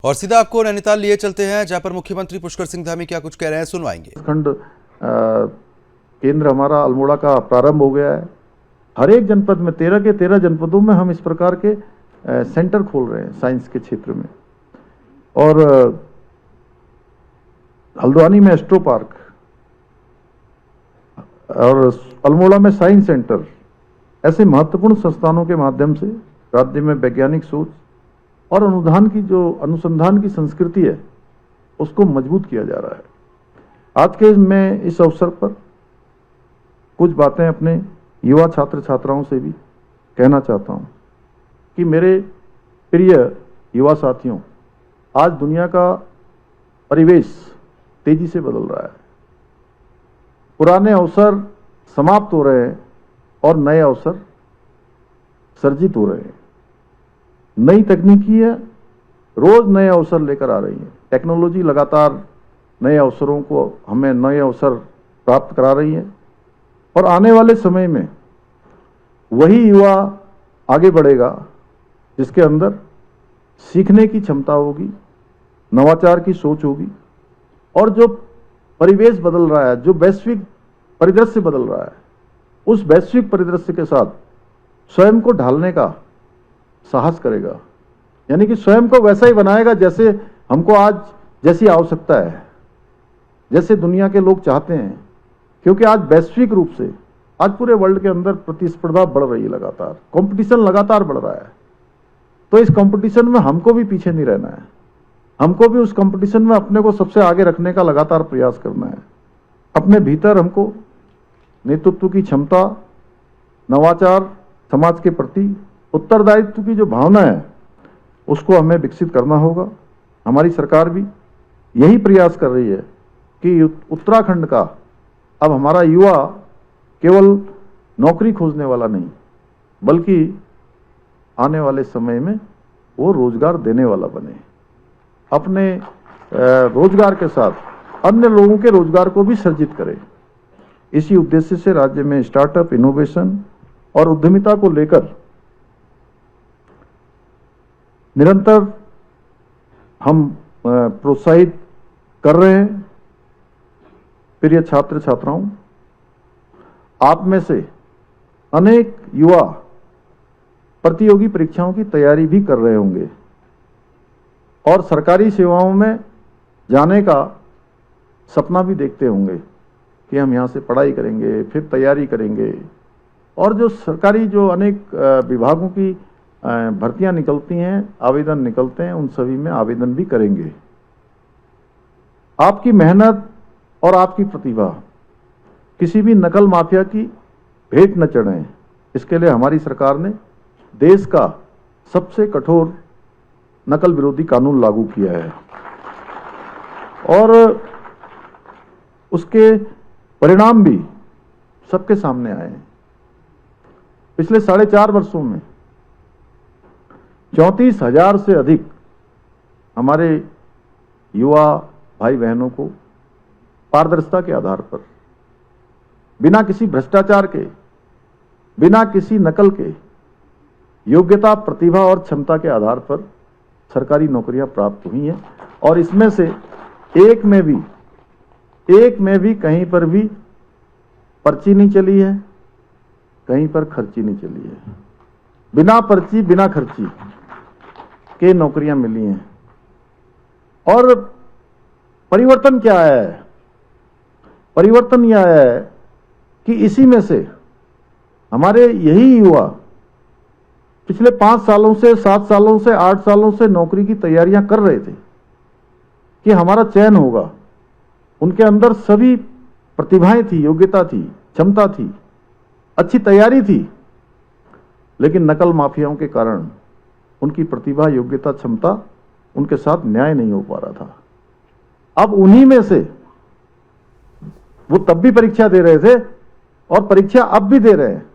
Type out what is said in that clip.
और सीधा आपको नैनीताल लिए चलते हैं, जहां पर मुख्यमंत्री पुष्कर सिंह धामी क्या कुछ कह रहे हैं, सुनवाएंगे। खंड केंद्र हमारा अल्मोड़ा का प्रारंभ हो गया है। हर एक जनपद में 13 के 13 जनपदों में हम इस प्रकार के सेंटर खोल रहे हैं साइंस के क्षेत्र में। और हल्द्वानी में एस्ट्रो पार्क और अल्मोड़ा में साइंस सेंटर, ऐसे महत्वपूर्ण संस्थानों के माध्यम से राज्य में वैज्ञानिक सोच और अनुसंधान की संस्कृति है, उसको मजबूत किया जा रहा है। आज के मैं इस अवसर पर कुछ बातें अपने युवा छात्र छात्राओं से भी कहना चाहता हूं कि मेरे प्रिय युवा साथियों, आज दुनिया का परिवेश तेजी से बदल रहा है। पुराने अवसर समाप्त हो रहे हैं और नए अवसर सर्जित हो रहे हैं। नई तकनीकी है, रोज नए अवसर लेकर आ रही है। टेक्नोलॉजी लगातार नए अवसरों को हमें नए अवसर प्राप्त करा रही है और आने वाले समय में वही युवा आगे बढ़ेगा जिसके अंदर सीखने की क्षमता होगी, नवाचार की सोच होगी। और जो परिवेश बदल रहा है, जो वैश्विक परिदृश्य बदल रहा है, उस वैश्विक परिदृश्य के साथ स्वयं को ढालने का साहस करेगा। यानी कि स्वयं को वैसा ही बनाएगा जैसे हमको आज जैसी आवश्यकता है, जैसे दुनिया के लोग चाहते हैं। क्योंकि आज वैश्विक रूप से आज पूरे वर्ल्ड के अंदर प्रतिस्पर्धा बढ़ रही है, लगातार कंपटीशन लगातार बढ़ रहा है। तो इस कंपटीशन में हमको भी पीछे नहीं रहना है, हमको भी उस कंपटीशन में अपने को सबसे आगे रखने का लगातार प्रयास करना है। अपने भीतर हमको नेतृत्व की क्षमता, नवाचार, समाज के प्रति उत्तरदायित्व की जो भावना है, उसको हमें विकसित करना होगा। हमारी सरकार भी यही प्रयास कर रही है कि उत्तराखंड का अब हमारा युवा केवल नौकरी खोजने वाला नहीं, बल्कि आने वाले समय में वो रोजगार देने वाला बने। अपने रोजगार के साथ अन्य लोगों के रोजगार को भी सर्जित करे। इसी उद्देश्य से राज्य में स्टार्टअप, इनोवेशन और उद्यमिता को लेकर निरंतर हम प्रोत्साहित कर रहे हैं। प्रिय छात्र छात्राओं, आप में से अनेक युवा प्रतियोगी परीक्षाओं की तैयारी भी कर रहे होंगे और सरकारी सेवाओं में जाने का सपना भी देखते होंगे कि हम यहाँ से पढ़ाई करेंगे, फिर तैयारी करेंगे। और जो सरकारी जो अनेक विभागों की भर्तियां निकलती हैं, आवेदन निकलते हैं, उन सभी में आवेदन भी करेंगे। आपकी मेहनत और आपकी प्रतिभा किसी भी नकल माफिया की भेंट न चढ़े, इसके लिए हमारी सरकार ने देश का सबसे कठोर नकल विरोधी कानून लागू किया है और उसके परिणाम भी सबके सामने आए हैं। पिछले 4.5 वर्षों में 34,000 से अधिक हमारे युवा भाई बहनों को पारदर्शिता के आधार पर, बिना किसी भ्रष्टाचार के, बिना किसी नकल के, योग्यता, प्रतिभा और क्षमता के आधार पर सरकारी नौकरियां प्राप्त हुई हैं। और इसमें से एक में भी कहीं पर भी पर्ची नहीं चली है, कहीं पर खर्ची नहीं चली है। बिना पर्ची, बिना खर्ची के नौकरियां मिली हैं। और परिवर्तन क्या है? परिवर्तन यह है कि इसी में से हमारे यही युवा पिछले 5 सालों से, 7 सालों से, 8 सालों से नौकरी की तैयारियां कर रहे थे कि हमारा चयन होगा। उनके अंदर सभी प्रतिभाएं थी, योग्यता थी, क्षमता थी, अच्छी तैयारी थी, लेकिन नकल माफियाओं के कारण उनकी प्रतिभा, योग्यता, क्षमता उनके साथ न्याय नहीं हो पा रहा था। अब उन्हीं में से वो तब भी परीक्षा दे रहे थे और परीक्षा अब भी दे रहे हैं,